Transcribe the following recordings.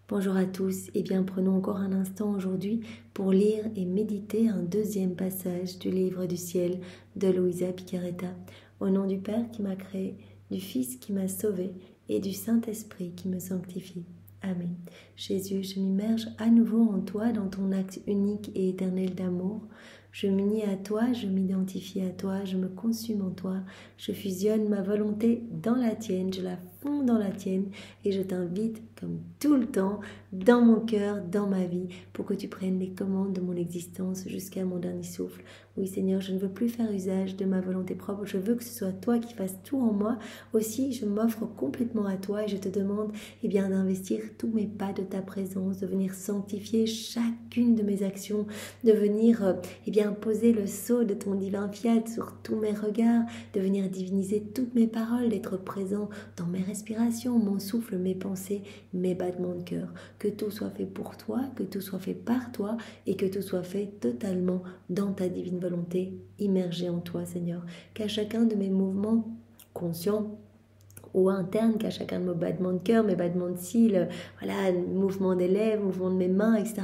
Bonjour à tous, et bien prenons encore un instant aujourd'hui pour lire et méditer un deuxième passage du livre du ciel de Luisa Piccarreta. Au nom du Père qui m'a créé, du Fils qui m'a sauvé et du Saint-Esprit qui me sanctifie. Amen. Jésus, je m'immerge à nouveau en toi dans ton acte unique et éternel d'amour. Je m'unis à toi, je m'identifie à toi, je me consume en toi, je fusionne ma volonté dans la tienne, je la fonds dans la tienne et je t'invite, comme tout le temps, dans mon cœur, dans ma vie, pour que tu prennes les commandes de mon existence jusqu'à mon dernier souffle. Oui Seigneur, je ne veux plus faire usage de ma volonté propre, je veux que ce soit toi qui fasses tout en moi. Aussi, je m'offre complètement à toi et je te demande d'investir tous mes pas de ta présence, de venir sanctifier chacune de mes actions, de venir poser le sceau de ton divin fiat sur tous mes regards, de venir diviniser toutes mes paroles, d'être présent dans mes respirations, mon souffle, mes pensées, mes battements de cœur. Que tout soit fait pour toi, que tout soit fait par toi et que tout soit fait totalement dans ta divine volonté, immergée en toi, Seigneur. Qu'à chacun de mes mouvements conscients ou interne, qu'à chacun de mes battements de cœur, mes battements de cils, mouvement des lèvres, mouvement de mes mains, etc.,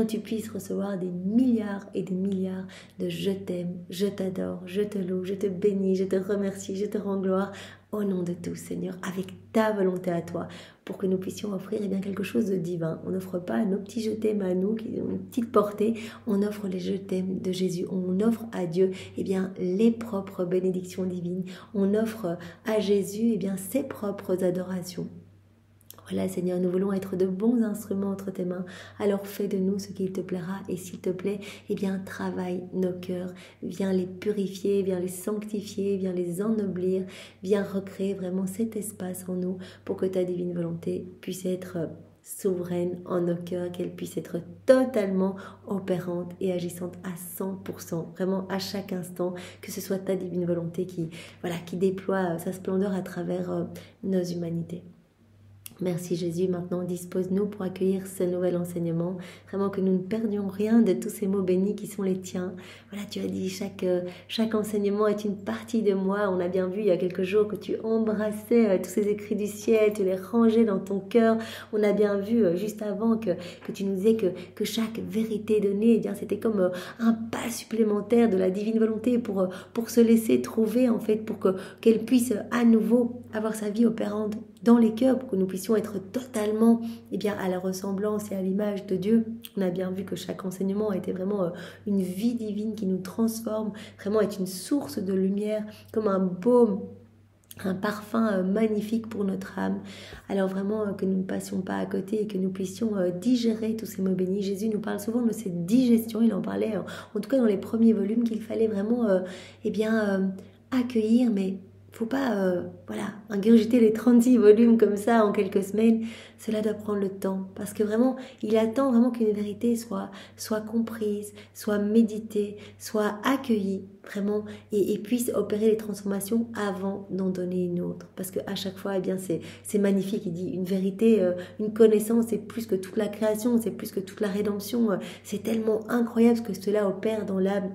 tu puisses recevoir des milliards et des milliards de je t'aime, je t'adore, je te loue, je te bénis, je te remercie, je te rends gloire au nom de tous, Seigneur, avec ta volonté à toi, pour que nous puissions offrir quelque chose de divin. On n'offre pas nos petits je t'aime à nous, qui ont une petite portée, on offre les je t'aime de Jésus, on offre à Dieu les propres bénédictions divines, on offre à Jésus ses propres adorations. Voilà Seigneur, nous voulons être de bons instruments entre tes mains, alors fais de nous ce qu'il te plaira et s'il te plaît, travaille nos cœurs, viens les purifier, viens les sanctifier, viens les ennoblir, viens recréer vraiment cet espace en nous pour que ta divine volonté puisse être souveraine en nos cœurs, qu'elle puisse être totalement opérante et agissante à 100%, vraiment à chaque instant, que ce soit ta divine volonté qui déploie sa splendeur à travers nos humanités. Merci Jésus, maintenant dispose-nous pour accueillir ce nouvel enseignement, vraiment que nous ne perdions rien de tous ces mots bénis qui sont les tiens. Voilà, tu as dit chaque enseignement est une partie de moi. On a bien vu il y a quelques jours que tu embrassais tous ces écrits du ciel, tu les rangeais dans ton cœur. On a bien vu juste avant que tu nous disais que chaque vérité donnée, c'était comme un pas supplémentaire de la divine volonté pour se laisser trouver en fait, pour qu'elle puisse à nouveau avoir sa vie opérante dans les cœurs, pour que nous puissions être totalement à la ressemblance et à l'image de Dieu. On a bien vu que chaque enseignement a été vraiment une vie divine qui nous transforme, vraiment est une source de lumière, comme un baume, un parfum magnifique pour notre âme. Alors vraiment que nous ne passions pas à côté et que nous puissions digérer tous ces mots bénis. Jésus nous parle souvent de cette digestion, il en parlait en tout cas dans les premiers volumes, qu'il fallait vraiment accueillir, mais faut pas ingurgiter les 36 volumes comme ça en quelques semaines. Cela doit prendre le temps, parce que vraiment il attend vraiment qu'une vérité soit comprise, soit méditée, soit accueillie vraiment et puisse opérer les transformations avant d'en donner une autre, parce que à chaque fois c'est magnifique. Il dit une vérité, une connaissance, c'est plus que toute la création, c'est plus que toute la rédemption, c'est tellement incroyable ce que cela opère dans l'âme,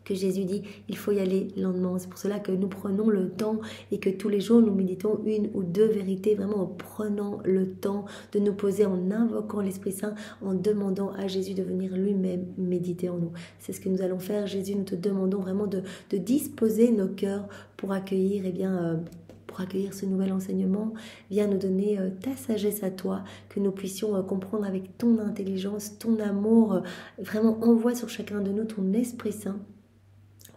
que Jésus dit, il faut y aller lentement. C'est pour cela que nous prenons le temps et que tous les jours nous méditons une ou deux vérités, vraiment en prenant le temps de nous poser, en invoquant l'Esprit Saint, en demandant à Jésus de venir lui-même méditer en nous. C'est ce que nous allons faire. Jésus, nous te demandons vraiment de disposer nos cœurs pour accueillir ce nouvel enseignement. Viens nous donner ta sagesse à toi, que nous puissions comprendre avec ton intelligence, ton amour. Vraiment envoie sur chacun de nous ton Esprit Saint,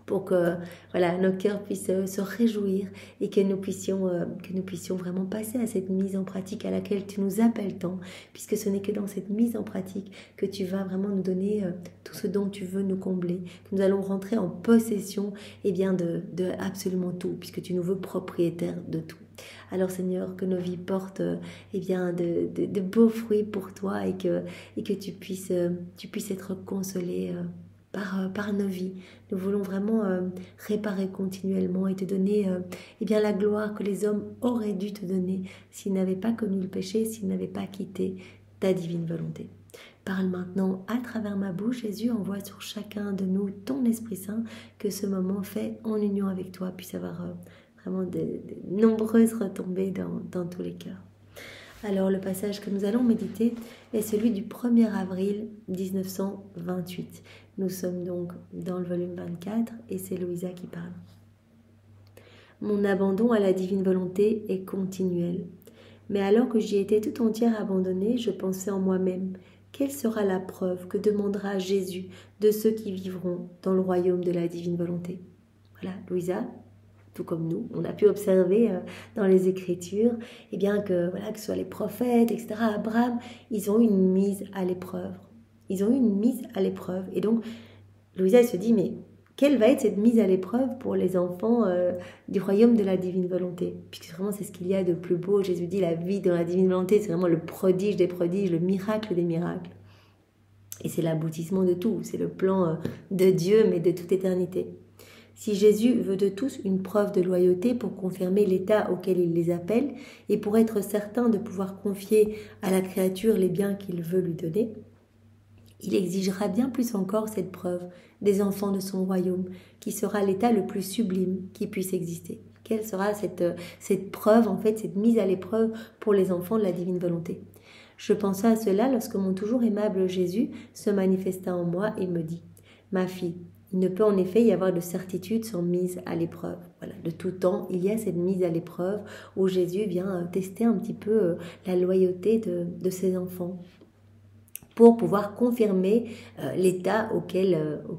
pour que nos cœurs puissent se réjouir et que nous puissions vraiment passer à cette mise en pratique à laquelle tu nous appelles tant, puisque ce n'est que dans cette mise en pratique que tu vas vraiment nous donner tout ce dont tu veux nous combler, que nous allons rentrer en possession de absolument tout, puisque tu nous veux propriétaires de tout. Alors Seigneur, que nos vies portent de beaux fruits pour toi et que tu puisses être consolé par nos vies. Nous voulons vraiment réparer continuellement et te donner la gloire que les hommes auraient dû te donner s'ils n'avaient pas connu le péché, s'ils n'avaient pas quitté ta divine volonté. Parle maintenant à travers ma bouche, Jésus, envoie sur chacun de nous ton Esprit Saint, que ce moment fait en union avec toi puisse avoir vraiment de nombreuses retombées dans tous les cœurs. Alors le passage que nous allons méditer est celui du 1er avril 1928. Nous sommes donc dans le volume 24 et c'est Louisa qui parle. Mon abandon à la divine volonté est continuel. Mais alors que j'y étais tout entière abandonnée, je pensais en moi-même, quelle sera la preuve que demandera Jésus de ceux qui vivront dans le royaume de la divine volonté? Voilà, Louisa, tout comme nous, on a pu observer dans les Écritures, eh bien que ce soit les prophètes, etc., Abraham, ils ont eu une mise à l'épreuve. Ils ont eu une mise à l'épreuve. Et donc, Louisa, elle se dit, mais quelle va être cette mise à l'épreuve pour les enfants du royaume de la divine volonté? Puisque vraiment, c'est ce qu'il y a de plus beau. Jésus dit, la vie dans la divine volonté, c'est vraiment le prodige des prodiges, le miracle des miracles. Et c'est l'aboutissement de tout. C'est le plan de Dieu, mais de toute éternité. Si Jésus veut de tous une preuve de loyauté pour confirmer l'état auquel il les appelle et pour être certain de pouvoir confier à la créature les biens qu'il veut lui donner, il exigera bien plus encore cette preuve des enfants de son royaume, qui sera l'état le plus sublime qui puisse exister. Quelle sera cette preuve, en fait, cette mise à l'épreuve pour les enfants de la divine volonté? Je pensais à cela lorsque mon toujours aimable Jésus se manifesta en moi et me dit « Ma fille, il ne peut en effet y avoir de certitude sans mise à l'épreuve. » Voilà, de tout temps, il y a cette mise à l'épreuve où Jésus vient tester un petit peu la loyauté de ses enfants pour pouvoir confirmer l'état auquel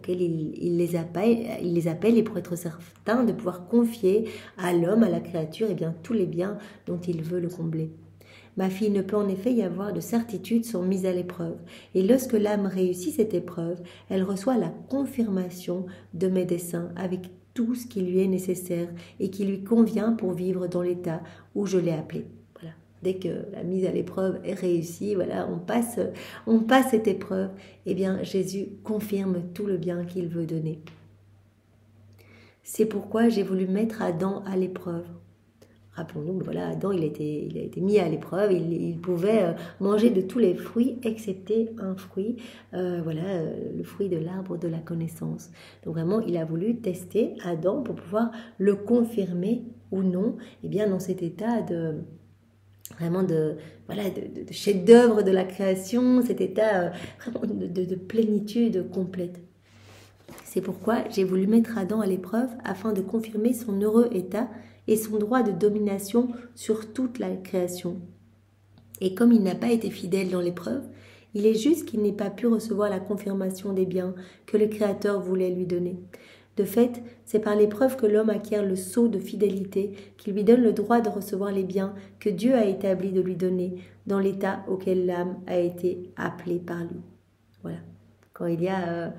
il les appelle et pour être certain de pouvoir confier à l'homme, à la créature, tous les biens dont il veut le combler. Ma fille, ne peut en effet y avoir de certitude sans mise à l'épreuve. Et lorsque l'âme réussit cette épreuve, elle reçoit la confirmation de mes desseins avec tout ce qui lui est nécessaire et qui lui convient pour vivre dans l'état où je l'ai appelé. Voilà. Dès que la mise à l'épreuve est réussie, on passe cette épreuve, eh bien Jésus confirme tout le bien qu'il veut donner. C'est pourquoi j'ai voulu mettre Adam à l'épreuve. Rappelons-nous, Adam, il a été mis à l'épreuve, il pouvait manger de tous les fruits, excepté un fruit, le fruit de l'arbre de la connaissance. Donc vraiment, il a voulu tester Adam pour pouvoir le confirmer ou non, dans cet état de chef-d'œuvre de la création, cet état vraiment de plénitude complète. C'est pourquoi j'ai voulu mettre Adam à l'épreuve afin de confirmer son heureux état et son droit de domination sur toute la création. Et comme il n'a pas été fidèle dans l'épreuve, il est juste qu'il n'ait pas pu recevoir la confirmation des biens que le Créateur voulait lui donner. De fait, c'est par l'épreuve que l'homme acquiert le sceau de fidélité qui lui donne le droit de recevoir les biens que Dieu a établi de lui donner dans l'état auquel l'âme a été appelée par lui. Voilà. Quand il y a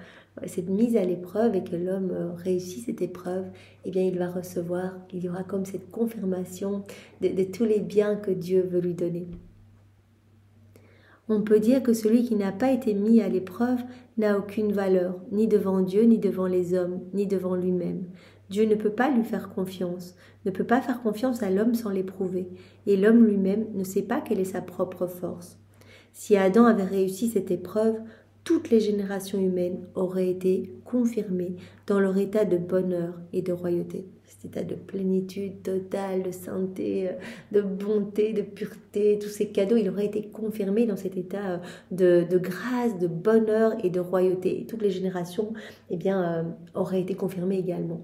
cette mise à l'épreuve et que l'homme réussit cette épreuve, il va recevoir, il y aura comme cette confirmation de tous les biens que Dieu veut lui donner. On peut dire que celui qui n'a pas été mis à l'épreuve n'a aucune valeur, ni devant Dieu, ni devant les hommes, ni devant lui-même. Dieu ne peut pas lui faire confiance, ne peut pas faire confiance à l'homme sans l'éprouver, et l'homme lui-même ne sait pas quelle est sa propre force. Si Adam avait réussi cette épreuve, toutes les générations humaines auraient été confirmées dans leur état de bonheur et de royauté. Cet état de plénitude totale, de sainteté, de bonté, de pureté, tous ces cadeaux, il aurait été confirmé dans cet état de grâce, de bonheur et de royauté. Et toutes les générations auraient été confirmées également.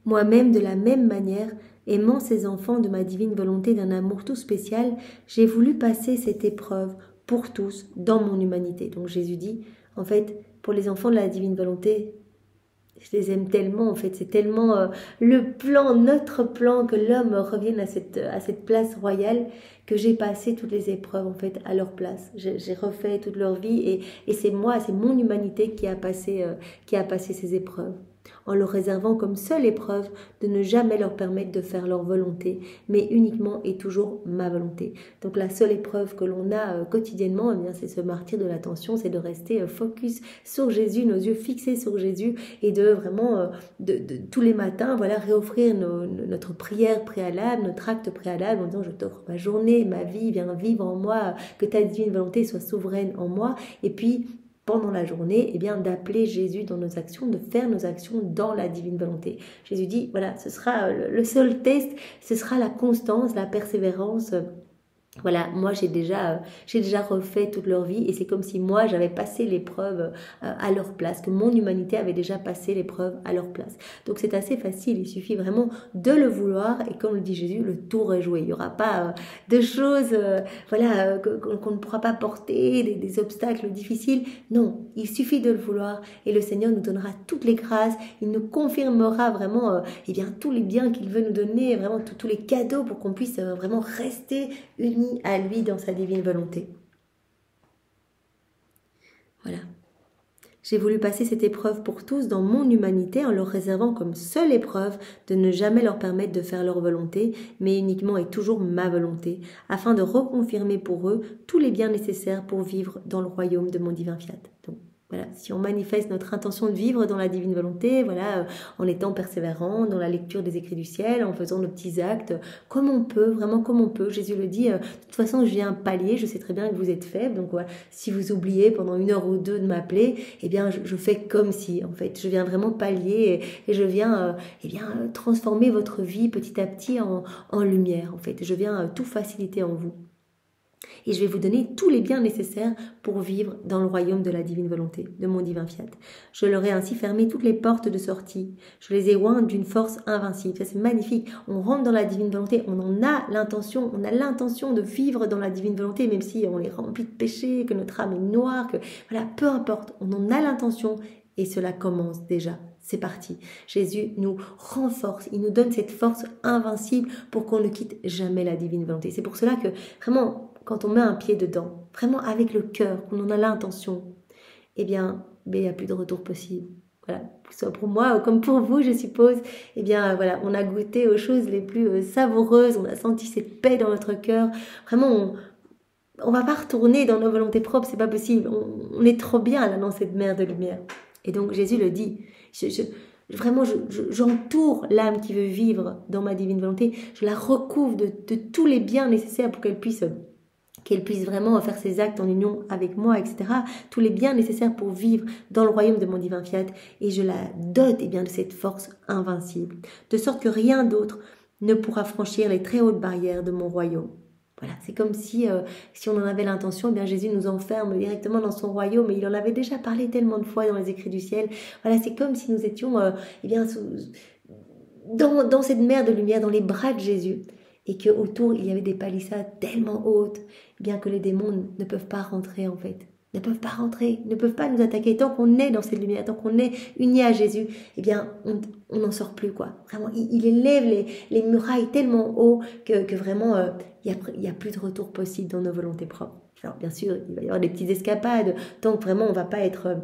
Moi-même, de la même manière, aimant ces enfants de ma divine volonté d'un amour tout spécial, j'ai voulu passer cette épreuve pour tous dans mon humanité. Donc Jésus dit, en fait, pour les enfants de la divine volonté, je les aime tellement, en fait, c'est tellement notre plan, que l'homme revienne à cette place royale, que j'ai passé toutes les épreuves, en fait, à leur place. J'ai refait toute leur vie et c'est mon humanité qui a passé ces épreuves, en leur réservant comme seule épreuve de ne jamais leur permettre de faire leur volonté, mais uniquement et toujours ma volonté. Donc la seule épreuve que l'on a quotidiennement, c'est ce martyre de l'attention, c'est de rester focus sur Jésus, nos yeux fixés sur Jésus, et de vraiment, de tous les matins, réoffrir notre prière préalable, notre acte préalable, en disant je t'offre ma journée, ma vie, viens vivre en moi, que ta divine volonté soit souveraine en moi, et puis pendant la journée, eh bien d'appeler Jésus dans nos actions, de faire nos actions dans la divine volonté. Jésus dit, voilà, ce sera le seul test, ce sera la constance, la persévérance. Voilà, moi j'ai déjà refait toute leur vie et c'est comme si moi j'avais passé l'épreuve à leur place, que mon humanité avait déjà passé l'épreuve à leur place. Donc c'est assez facile, il suffit vraiment de le vouloir et comme le dit Jésus, le tour est joué. Il n'y aura pas de choses qu'on ne pourra pas porter, des obstacles difficiles. Non, il suffit de le vouloir et le Seigneur nous donnera toutes les grâces, il nous confirmera vraiment tous les biens qu'il veut nous donner, vraiment tous les cadeaux pour qu'on puisse vraiment rester unis à lui dans sa divine volonté. Voilà. J'ai voulu passer cette épreuve pour tous dans mon humanité en leur réservant comme seule épreuve de ne jamais leur permettre de faire leur volonté, mais uniquement et toujours ma volonté, afin de reconfirmer pour eux tous les biens nécessaires pour vivre dans le royaume de mon divin fiat. Donc, voilà, si on manifeste notre intention de vivre dans la divine volonté, voilà, en étant persévérant dans la lecture des écrits du ciel, en faisant nos petits actes, comme on peut, vraiment comme on peut. Jésus le dit, de toute façon, je viens pallier, je sais très bien que vous êtes faibles, donc voilà, si vous oubliez pendant 1 heure ou 2 de m'appeler, eh bien, je fais comme si, en fait, je viens vraiment pallier et je viens, transformer votre vie petit à petit en lumière, en fait. Je viens tout faciliter en vous. Et je vais vous donner tous les biens nécessaires pour vivre dans le royaume de la divine volonté, de mon divin fiat. Je leur ai ainsi fermé toutes les portes de sortie. Je les ai ointes d'une force invincible. Ça, c'est magnifique. On rentre dans la divine volonté. On en a l'intention. On a l'intention de vivre dans la divine volonté, même si on est rempli de péchés, que notre âme est noire, que voilà, peu importe. On en a l'intention et cela commence déjà. C'est parti. Jésus nous renforce. Il nous donne cette force invincible pour qu'on ne quitte jamais la divine volonté. C'est pour cela que vraiment, quand on met un pied dedans, vraiment avec le cœur, qu'on en a l'intention, eh bien, il n'y a plus de retour possible. Voilà, que ce soit pour moi ou comme pour vous, je suppose, eh bien, voilà, on a goûté aux choses les plus savoureuses, on a senti cette paix dans notre cœur. Vraiment, on va pas retourner dans nos volontés propres, c'est pas possible. On est trop bien là dans cette mer de lumière. Et donc, Jésus le dit, j'entoure l'âme qui veut vivre dans ma divine volonté, je la recouvre de tous les biens nécessaires pour qu'elle puisse vraiment faire ses actes en union avec moi, etc. Tous les biens nécessaires pour vivre dans le royaume de mon divin fiat. Et je la dote de cette force invincible, de sorte que rien d'autre ne pourra franchir les très hautes barrières de mon royaume. Voilà, c'est comme si on en avait l'intention, eh bien Jésus nous enferme directement dans son royaume, et il en avait déjà parlé tellement de fois dans les écrits du ciel. Voilà, c'est comme si nous étions dans cette mer de lumière, dans les bras de Jésus, et qu'autour il y avait des palissades tellement hautes, bien que les démons ne peuvent pas rentrer en fait. Ne peuvent pas rentrer, ne peuvent pas nous attaquer. Tant qu'on est dans cette lumière, tant qu'on est unis à Jésus, eh bien, on n'en sort plus, quoi. Vraiment, il élève les murailles tellement haut que vraiment, il y a plus de retour possible dans nos volontés propres. Alors, bien sûr, il va y avoir des petites escapades, tant que vraiment on va pas être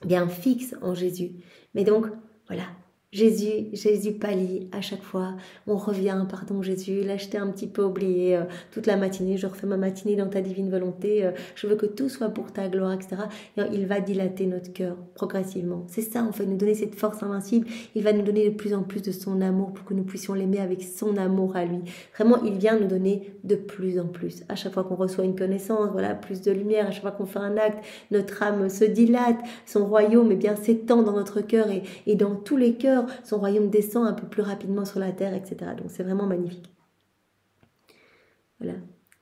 bien fixe en Jésus. Mais donc, voilà. Jésus pallie à chaque fois. On revient, pardon Jésus, là je t'ai un petit peu oublié toute la matinée, je refais ma matinée dans ta divine volonté, je veux que tout soit pour ta gloire, etc. Et il va dilater notre cœur progressivement. C'est ça en fait, nous donner cette force invincible. Il va nous donner de plus en plus de son amour pour que nous puissions l'aimer avec son amour à lui. Vraiment, il vient nous donner de plus en plus. À chaque fois qu'on reçoit une connaissance, voilà, plus de lumière. À chaque fois qu'on fait un acte, notre âme se dilate. Son royaume, s'étend dans notre cœur et dans tous les cœurs. Son royaume descend un peu plus rapidement sur la terre, etc. Donc c'est vraiment magnifique. Voilà.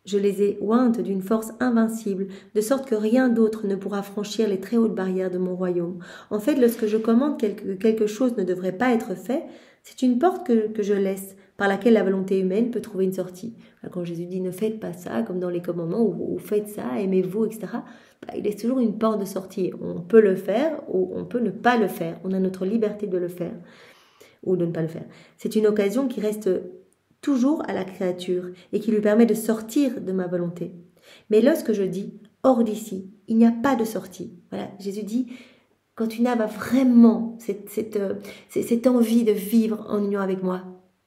Je les ai ointes d'une force invincible, de sorte que rien d'autre ne pourra franchir les très hautes barrières de mon royaume. En fait, lorsque je commande que quelque chose ne devrait pas être fait, c'est une porte que je laisse, par laquelle la volonté humaine peut trouver une sortie. Quand Jésus dit « ne faites pas ça », comme dans les commandements, ou « faites ça, aimez-vous », etc., il laisse toujours une porte de sortie. On peut le faire ou on peut ne pas le faire. On a notre liberté de le faire ou de ne pas le faire. C'est une occasion qui reste toujours à la créature et qui lui permet de sortir de ma volonté. Mais lorsque je dis « hors d'ici », il n'y a pas de sortie. Voilà, Jésus dit « quand une âme a vraiment cette envie de vivre en union avec moi,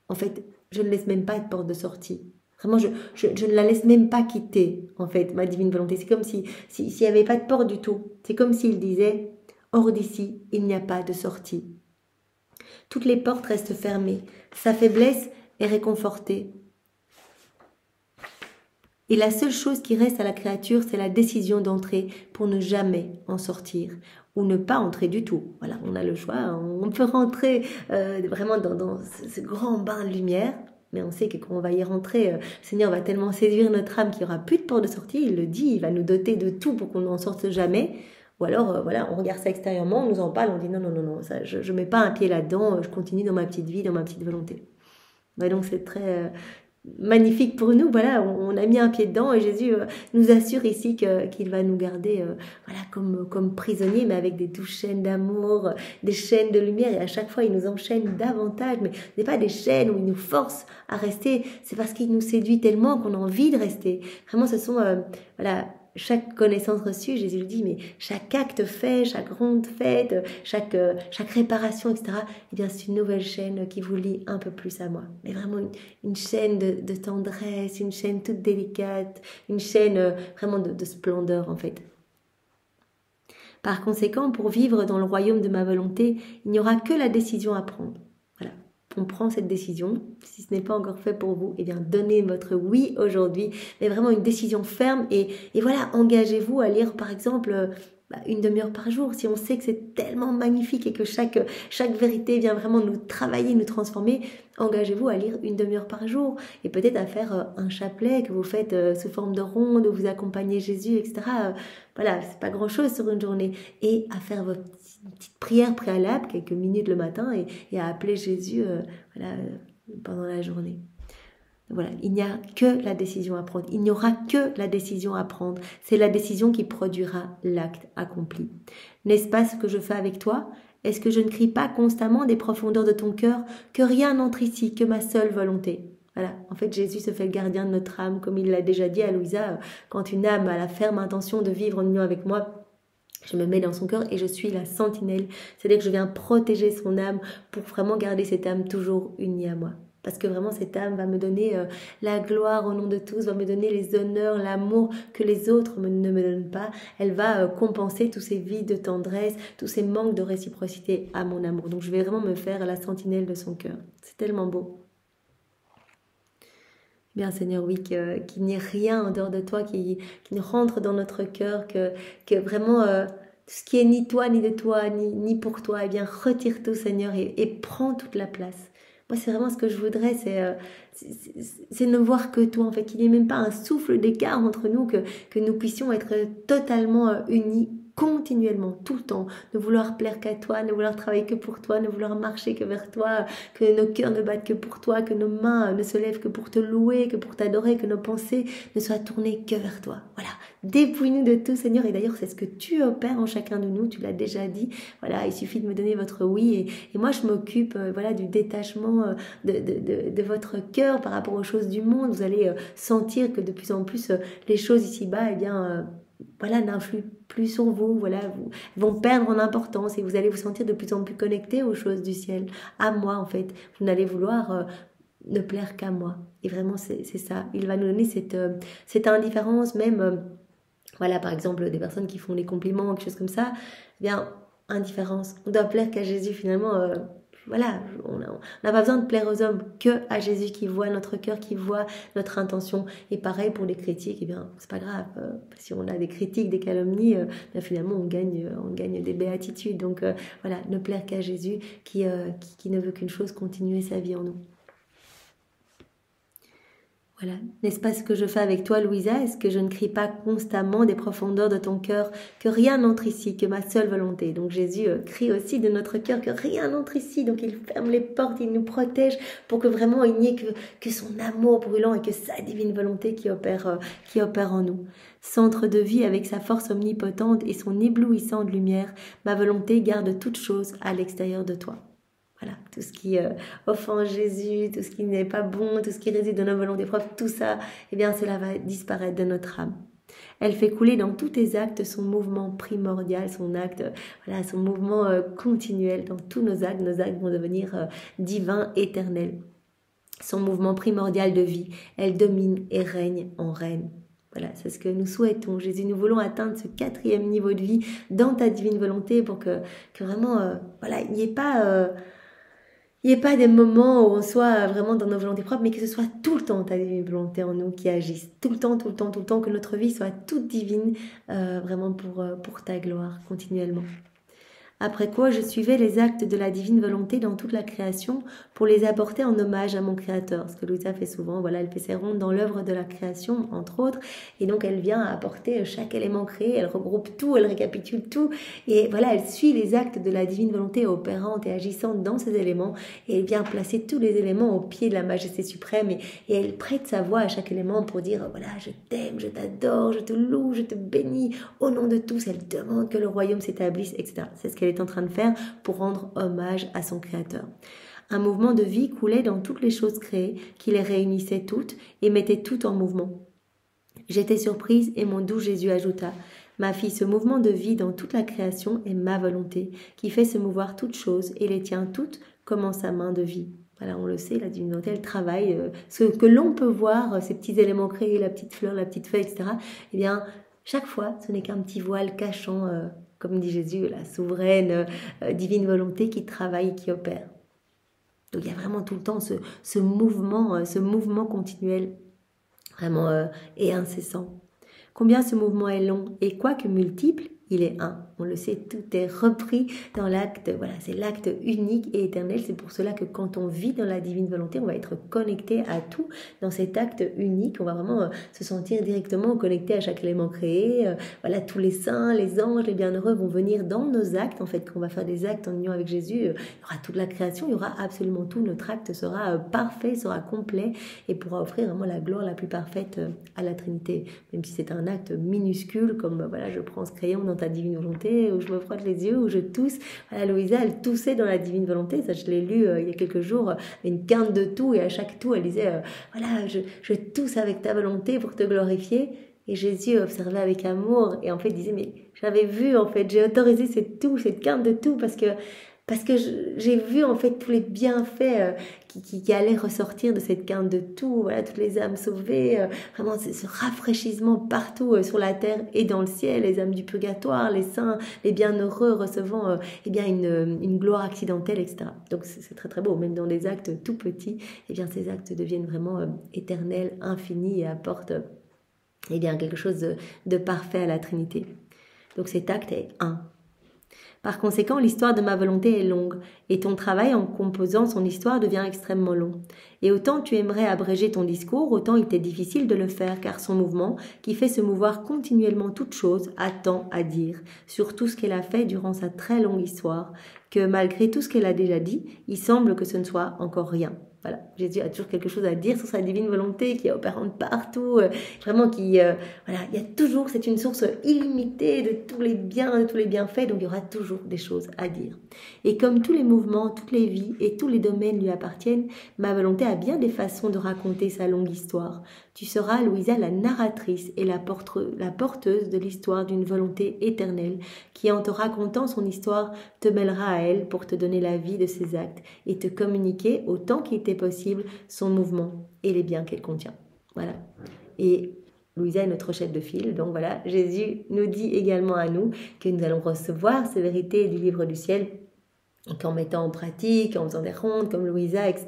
en fait, je ne laisse même pas de porte de sortie. Vraiment, je ne la laisse même pas quitter, en fait, ma divine volonté. C'est comme s'il n'y avait pas de porte du tout. C'est comme s'il disait « hors d'ici, il n'y a pas de sortie ». Toutes les portes restent fermées. Sa faiblesse est réconfortée. Et la seule chose qui reste à la créature, c'est la décision d'entrer pour ne jamais en sortir ou ne pas entrer du tout. Voilà, on a le choix, on peut rentrer vraiment dans ce grand bain de lumière, mais on sait que quand on va y rentrer, le Seigneur va tellement séduire notre âme qu'il n'y aura plus de porte de sortie, il le dit, il va nous doter de tout pour qu'on n'en sorte jamais. Ou alors, voilà, on regarde ça extérieurement, on nous en parle, on dit non, non, non, non, ça, je ne mets pas un pied là-dedans, je continue dans ma petite vie, dans ma petite volonté. Ouais, donc c'est très magnifique pour nous, voilà, on a mis un pied dedans et Jésus nous assure ici qu'il va nous garder voilà, comme prisonniers, mais avec des douces chaînes d'amour, des chaînes de lumière, et à chaque fois il nous enchaîne davantage, mais ce n'est pas des chaînes où il nous force à rester, c'est parce qu'il nous séduit tellement qu'on a envie de rester. Vraiment, ce sont voilà, chaque connaissance reçue, Jésus le dit, mais chaque acte fait, chaque ronde faite, chaque réparation, etc., eh bien, c'est une nouvelle chaîne qui vous lie un peu plus à moi. Mais vraiment une chaîne de tendresse, une chaîne toute délicate, une chaîne vraiment de splendeur, en fait. Par conséquent, pour vivre dans le royaume de ma volonté, il n'y aura que la décision à prendre. Voilà. On prend cette décision, si ce n'est pas encore fait pour vous, eh bien donnez votre oui aujourd'hui, mais vraiment une décision ferme et voilà, engagez-vous à lire par exemple une demi-heure par jour, si on sait que c'est tellement magnifique et que chaque vérité vient vraiment nous travailler, nous transformer, engagez-vous à lire une demi-heure par jour et peut-être à faire un chapelet que vous faites sous forme de ronde, où vous accompagnez Jésus, etc. Voilà, c'est pas grand-chose sur une journée, et à faire votre petite prière préalable, quelques minutes le matin, et à appeler Jésus voilà, pendant la journée. Voilà, il n'y a que la décision à prendre. Il n'y aura que la décision à prendre. C'est la décision qui produira l'acte accompli. N'est-ce pas ce que je fais avec toi? Est-ce que je ne crie pas constamment des profondeurs de ton cœur que rien n'entre ici, que ma seule volonté? Voilà, en fait, Jésus se fait le gardien de notre âme, comme il l'a déjà dit à Louisa, quand une âme a la ferme intention de vivre en union avec moi, je me mets dans son cœur et je suis la sentinelle. C'est-à-dire que je viens protéger son âme pour vraiment garder cette âme toujours unie à moi. Parce que vraiment, cette âme va me donner la gloire au nom de tous, va me donner les honneurs, l'amour que les autres ne me donnent pas. Elle va compenser tous ces vides de tendresse, tous ces manques de réciprocité à mon amour. Donc, je vais vraiment me faire la sentinelle de son cœur. C'est tellement beau. Bien, Seigneur, oui, qu'il n'y ait rien en dehors de toi qui ne rentre dans notre cœur, que vraiment tout ce qui est ni toi, ni de toi, ni pour toi, eh bien, retire tout, Seigneur, et prends toute la place. Moi, c'est vraiment ce que je voudrais, c'est ne voir que toi, en fait, qu'il n'y ait même pas un souffle d'écart entre nous, que nous puissions être totalement unis continuellement, tout le temps, ne vouloir plaire qu'à toi, ne vouloir travailler que pour toi, ne vouloir marcher que vers toi, que nos cœurs ne battent que pour toi, que nos mains ne se lèvent que pour te louer, que pour t'adorer, que nos pensées ne soient tournées que vers toi. Voilà, dépouille-nous de tout, Seigneur, et d'ailleurs c'est ce que tu opères en chacun de nous, tu l'as déjà dit, voilà, il suffit de me donner votre oui, et moi je m'occupe voilà, du détachement de votre cœur par rapport aux choses du monde. Vous allez sentir que de plus en plus les choses ici-bas, eh bien voilà, n'influent plus sur vous, voilà, vont perdre en importance et vous allez vous sentir de plus en plus connecté aux choses du ciel, à moi en fait. Vous n'allez vouloir ne plaire qu'à moi. Et vraiment, c'est ça. Il va nous donner cette indifférence, même, voilà, par exemple, des personnes qui font des compliments, quelque chose comme ça, eh bien, indifférence. On doit plaire qu'à Jésus finalement. Voilà, on n'a pas besoin de plaire aux hommes, que à Jésus qui voit notre cœur, qui voit notre intention. Et pareil pour les critiques, eh bien, c'est pas grave. Si on a des critiques, des calomnies, bien finalement on gagne des béatitudes. Donc voilà, ne plaire qu'à Jésus qui ne veut qu'une chose, continuer sa vie en nous. Voilà. N'est-ce pas ce que je fais avec toi, Louisa? Est-ce que je ne crie pas constamment des profondeurs de ton cœur que rien n'entre ici, que ma seule volonté? Donc Jésus crie aussi de notre cœur que rien n'entre ici. Donc il ferme les portes, il nous protège pour que vraiment il n'y ait que son amour brûlant et que sa divine volonté qui opère en nous. Centre de vie avec sa force omnipotente et son éblouissante lumière, ma volonté garde toute chose à l'extérieur de toi. Voilà, tout ce qui offense Jésus, tout ce qui n'est pas bon, tout ce qui réside dans nos volontés propres, tout ça, eh bien cela va disparaître de notre âme. Elle fait couler dans tous tes actes son mouvement primordial, son acte, voilà, son mouvement continuel dans tous nos actes. Nos actes vont devenir divins, éternels. Son mouvement primordial de vie, elle domine et règne en reine. Voilà, c'est ce que nous souhaitons. Jésus, nous voulons atteindre ce 4e niveau de vie dans ta divine volonté pour que vraiment, voilà, il n'y ait pas... il n'y ait pas des moments où on soit vraiment dans nos volontés propres, mais que ce soit tout le temps ta divine volonté en nous qui agisse. Tout le temps, tout le temps, tout le temps, que notre vie soit toute divine, vraiment pour ta gloire, continuellement. Après quoi, je suivais les actes de la divine volonté dans toute la création pour les apporter en hommage à mon Créateur. Ce que Louisa fait souvent, voilà, elle fait ses rondes dans l'œuvre de la création, entre autres, et donc elle vient apporter chaque élément créé, elle regroupe tout, elle récapitule tout, et voilà, elle suit les actes de la divine volonté opérante et agissante dans ces éléments, et elle vient placer tous les éléments au pied de la majesté suprême, et elle prête sa voix à chaque élément pour dire, voilà, je t'aime, je t'adore, je te loue, je te bénis, au nom de tous, elle demande que le royaume s'établisse, etc. C'est ce qu'elle est en train de faire pour rendre hommage à son Créateur. Un mouvement de vie coulait dans toutes les choses créées, qui les réunissait toutes et mettait tout en mouvement. J'étais surprise et mon doux Jésus ajouta, « Ma fille, ce mouvement de vie dans toute la création est ma volonté, qui fait se mouvoir toutes choses et les tient toutes comme en sa main de vie. » Voilà, on le sait, la divine volonté, elle travaille. Ce que l'on peut voir, ces petits éléments créés, la petite fleur, la petite feuille, etc., eh bien, chaque fois, ce n'est qu'un petit voile cachant comme dit Jésus, la souveraine divine volonté qui travaille et qui opère. Donc il y a vraiment tout le temps ce mouvement continuel, vraiment et incessant. Combien ce mouvement est long et quoique multiple, il est un. On le sait, tout est repris dans l'acte, voilà, c'est l'acte unique et éternel. C'est pour cela que quand on vit dans la divine volonté, on va être connecté à tout dans cet acte unique. On va vraiment se sentir directement connecté à chaque élément créé. Voilà, tous les saints, les anges, les bienheureux vont venir dans nos actes. En fait, quand on va faire des actes en union avec Jésus, il y aura toute la création, il y aura absolument tout. Notre acte sera parfait, sera complet et pourra offrir vraiment la gloire la plus parfaite à la Trinité. Même si c'est un acte minuscule, comme voilà, je prends ce crayon dans ta divine volonté, où je me frotte les yeux, où je tousse. Voilà, Louisa, elle toussait dans la divine volonté. Ça, je l'ai lu il y a quelques jours, une quinte de tout, et à chaque tout, elle disait, voilà, je tousse avec ta volonté pour te glorifier. Et Jésus observait avec amour, et en fait, il disait, mais j'avais vu, en fait, j'ai autorisé cette quinte de tout, parce que j'ai vu en fait tous les bienfaits qui allaient ressortir de cette quinte de tout, voilà, toutes les âmes sauvées, vraiment ce rafraîchissement partout sur la terre et dans le ciel, les âmes du purgatoire, les saints, les bienheureux recevant eh bien une gloire accidentelle, etc. Donc c'est très très beau, même dans des actes tout petits, eh bien ces actes deviennent vraiment éternels, infinis et apportent eh bien quelque chose de parfait à la Trinité. Donc cet acte est un. Par conséquent, l'histoire de ma volonté est longue, et ton travail en composant son histoire devient extrêmement long. Et autant tu aimerais abréger ton discours, autant il t'est difficile de le faire, car son mouvement, qui fait se mouvoir continuellement toute chose, a tant à dire, sur tout ce qu'elle a fait durant sa très longue histoire, que malgré tout ce qu'elle a déjà dit, il semble que ce ne soit encore rien. Voilà, Jésus a toujours quelque chose à dire sur sa divine volonté qui est opérante partout, vraiment voilà, il y a toujours, c'est une source illimitée de tous les biens, de tous les bienfaits, donc il y aura toujours des choses à dire. Et comme tous les mouvements, toutes les vies et tous les domaines lui appartiennent, ma volonté a bien des façons de raconter sa longue histoire. Tu seras, Louisa, la narratrice et la porteuse de l'histoire d'une volonté éternelle, qui en te racontant son histoire te mêlera à elle pour te donner la vie de ses actes et te communiquer autant qu'il t'est possible son mouvement et les biens qu'elle contient. Voilà. Et Louisa est notre chef de file, donc voilà, Jésus nous dit également à nous que nous allons recevoir ces vérités du livre du ciel et qu'en mettant en pratique, en faisant des rondes comme Louisa, etc.,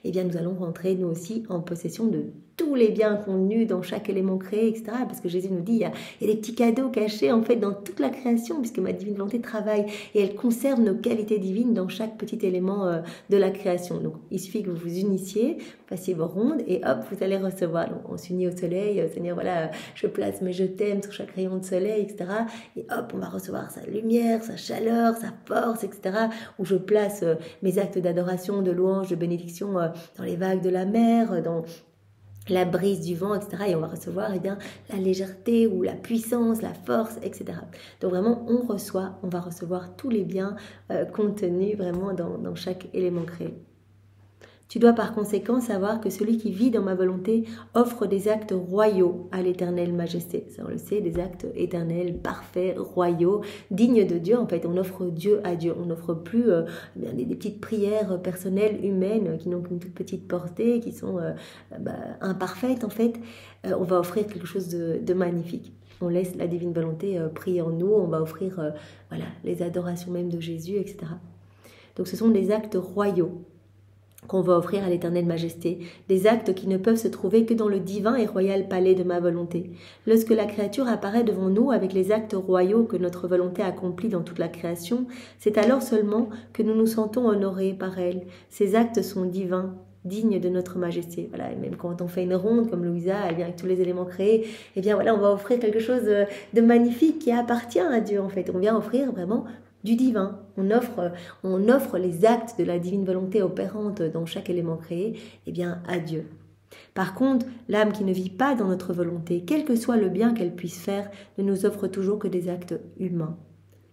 eh bien nous allons rentrer nous aussi en possession de tous les biens contenus dans chaque élément créé, etc. Parce que Jésus nous dit, il y a des petits cadeaux cachés en fait dans toute la création, puisque ma divine volonté travaille et elle conserve nos qualités divines dans chaque petit élément de la création. Donc il suffit que vous vous unissiez, fassiez vos rondes et hop, vous allez recevoir. Donc on s'unit au soleil, Seigneur, voilà, je place mes je t'aime sur chaque rayon de soleil, etc. Et hop, on va recevoir sa lumière, sa chaleur, sa force, etc. Où je place mes actes d'adoration, de louange, de bénédiction dans les vagues de la mer, dans la brise du vent, etc. Et on va recevoir eh bien, la légèreté ou la puissance, la force, etc. Donc vraiment, on va recevoir tous les biens contenus vraiment dans chaque élément créé. Tu dois par conséquent savoir que celui qui vit dans ma volonté offre des actes royaux à l'éternelle majesté. Ça, on le sait, des actes éternels, parfaits, royaux, dignes de Dieu. En fait, on offre Dieu à Dieu. On n'offre plus des petites prières personnelles, humaines, qui n'ont qu'une toute petite portée, qui sont imparfaites en fait. On va offrir quelque chose de magnifique. On laisse la divine volonté prier en nous. On va offrir les adorations même de Jésus, etc. Donc ce sont des actes royaux. qu'on va offrir à l'éternelle majesté, des actes qui ne peuvent se trouver que dans le divin et royal palais de ma volonté. Lorsque la créature apparaît devant nous avec les actes royaux que notre volonté accomplit dans toute la création, c'est alors seulement que nous nous sentons honorés par elle. Ces actes sont divins, dignes de notre majesté. Voilà, et même quand on fait une ronde comme Louisa, elle vient avec tous les éléments créés, et bien voilà, on va offrir quelque chose de magnifique qui appartient à Dieu en fait. On vient offrir vraiment du divin. On offre les actes de la divine volonté opérante dans chaque élément créé, à Dieu. Par contre, l'âme qui ne vit pas dans notre volonté, quel que soit le bien qu'elle puisse faire, ne nous offre toujours que des actes humains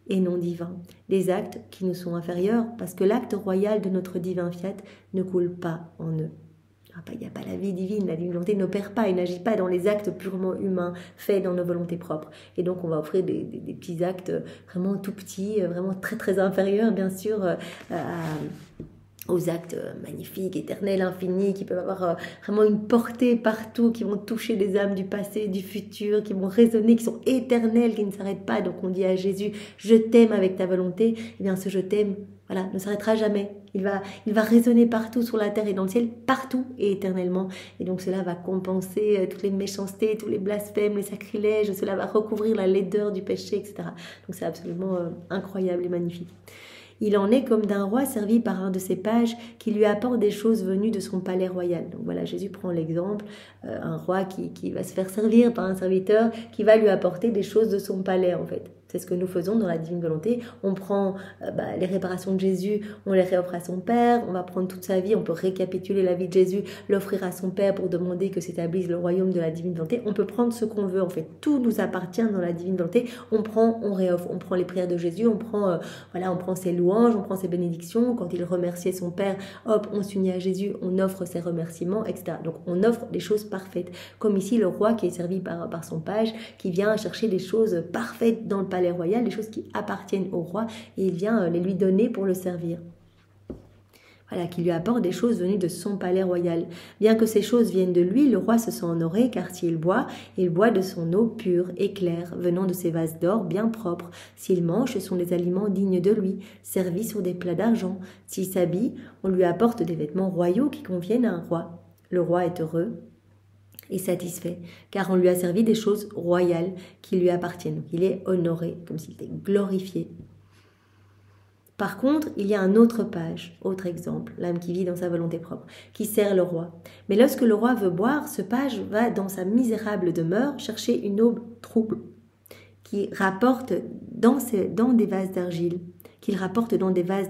et non divins. Des actes qui nous sont inférieurs parce que l'acte royal de notre divin fiat ne coule pas en eux. Il n'y a pas la vie divine, la divine volonté n'opère pas, il n'agit pas dans les actes purement humains faits dans nos volontés propres. Et donc on va offrir des petits actes vraiment tout petits, vraiment très très inférieurs bien sûr aux actes magnifiques, éternels, infinis, qui peuvent avoir vraiment une portée partout, qui vont toucher les âmes du passé, du futur, qui vont résonner, qui sont éternels, qui ne s'arrêtent pas. Donc on dit à Jésus, je t'aime avec ta volonté. Eh bien ce je t'aime, voilà, ne s'arrêtera jamais. Il va résonner partout sur la terre et dans le ciel, partout et éternellement. Et donc cela va compenser toutes les méchancetés, tous les blasphèmes, les sacrilèges. Cela va recouvrir la laideur du péché, etc. Donc c'est absolument incroyable et magnifique. Il en est comme d'un roi servi par un de ses pages qui lui apporte des choses venues de son palais royal. Donc voilà, Jésus prend l'exemple, un roi qui va se faire servir par un serviteur qui va lui apporter des choses de son palais en fait. C'est ce que nous faisons dans la divine volonté. On prend les réparations de Jésus, on les réoffre à son Père, on va prendre toute sa vie, on peut récapituler la vie de Jésus, l'offrir à son Père pour demander que s'établisse le royaume de la divine volonté. On peut prendre ce qu'on veut, en fait, tout nous appartient dans la divine volonté. On prend, on réoffre, on prend les prières de Jésus, on prend ses louanges, on prend ses bénédictions. Quand il remerciait son Père, hop, on s'unit à Jésus, on offre ses remerciements, etc. Donc on offre des choses parfaites. Comme ici, le roi qui est servi par son page, qui vient chercher des choses parfaites dans le palais royal, les choses qui appartiennent au roi, et il vient les lui donner pour le servir. Voilà, qui lui apporte des choses venues de son palais royal. Bien que ces choses viennent de lui, le roi se sent honoré, car s'il boit, il boit de son eau pure et claire, venant de ses vases d'or bien propres. S'il mange, ce sont des aliments dignes de lui, servis sur des plats d'argent. S'il s'habille, on lui apporte des vêtements royaux qui conviennent à un roi. Le roi est heureux et satisfait, car on lui a servi des choses royales qui lui appartiennent. Donc il est honoré, comme s'il était glorifié. Par contre, il y a un autre page, autre exemple, l'âme qui vit dans sa volonté propre, qui sert le roi. Mais lorsque le roi veut boire, ce page va dans sa misérable demeure chercher une eau trouble, qui rapporte dans des vases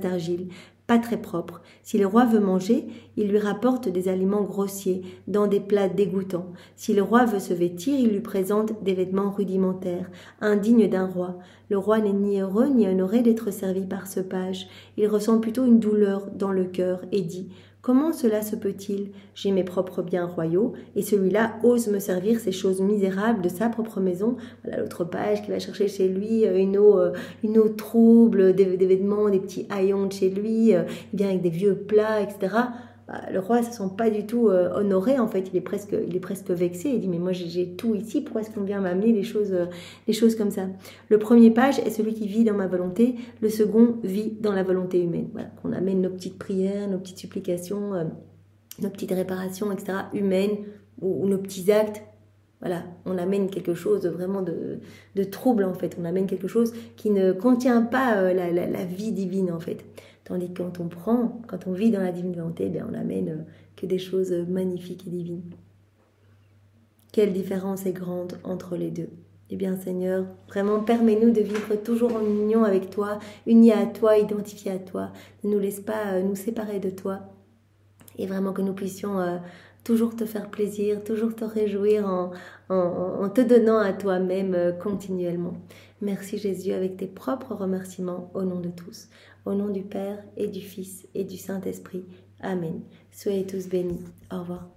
d'argile, pas très propre. Si le roi veut manger, il lui rapporte des aliments grossiers, dans des plats dégoûtants. Si le roi veut se vêtir, il lui présente des vêtements rudimentaires, indignes d'un roi. Le roi n'est ni heureux ni honoré d'être servi par ce page. Il ressent plutôt une douleur dans le cœur et dit « Comment cela se peut-il? J'ai mes propres biens royaux et celui-là ose me servir ces choses misérables de sa propre maison. » Voilà l'autre page qui va chercher chez lui une eau trouble, des vêtements, des petits haillons de chez lui, bien avec des vieux plats, etc. Le roi ne se sent pas du tout honoré, en fait, il est presque vexé, il dit « Mais moi j'ai tout ici, pourquoi est-ce qu'on vient m'amener des choses comme ça ?» Le premier page est celui qui vit dans ma volonté, le second vit dans la volonté humaine. Voilà, qu'on amène nos petites prières, nos petites supplications, nos petites réparations, etc., humaines, ou nos petits actes. Voilà, on amène quelque chose vraiment de trouble, en fait. On amène quelque chose qui ne contient pas la vie divine, en fait. Tandis que quand on vit dans la divine volonté, on n'amène que des choses magnifiques et divines. Quelle différence est grande entre les deux. Eh bien, Seigneur, vraiment, permets-nous de vivre toujours en union avec toi, unis à toi, identifiés à toi. Ne nous laisse pas nous séparer de toi. Et vraiment que nous puissions toujours te faire plaisir, toujours te réjouir en te donnant à toi-même continuellement. Merci Jésus avec tes propres remerciements au nom de tous. Au nom du Père et du Fils et du Saint-Esprit. Amen. Soyez tous bénis. Au revoir.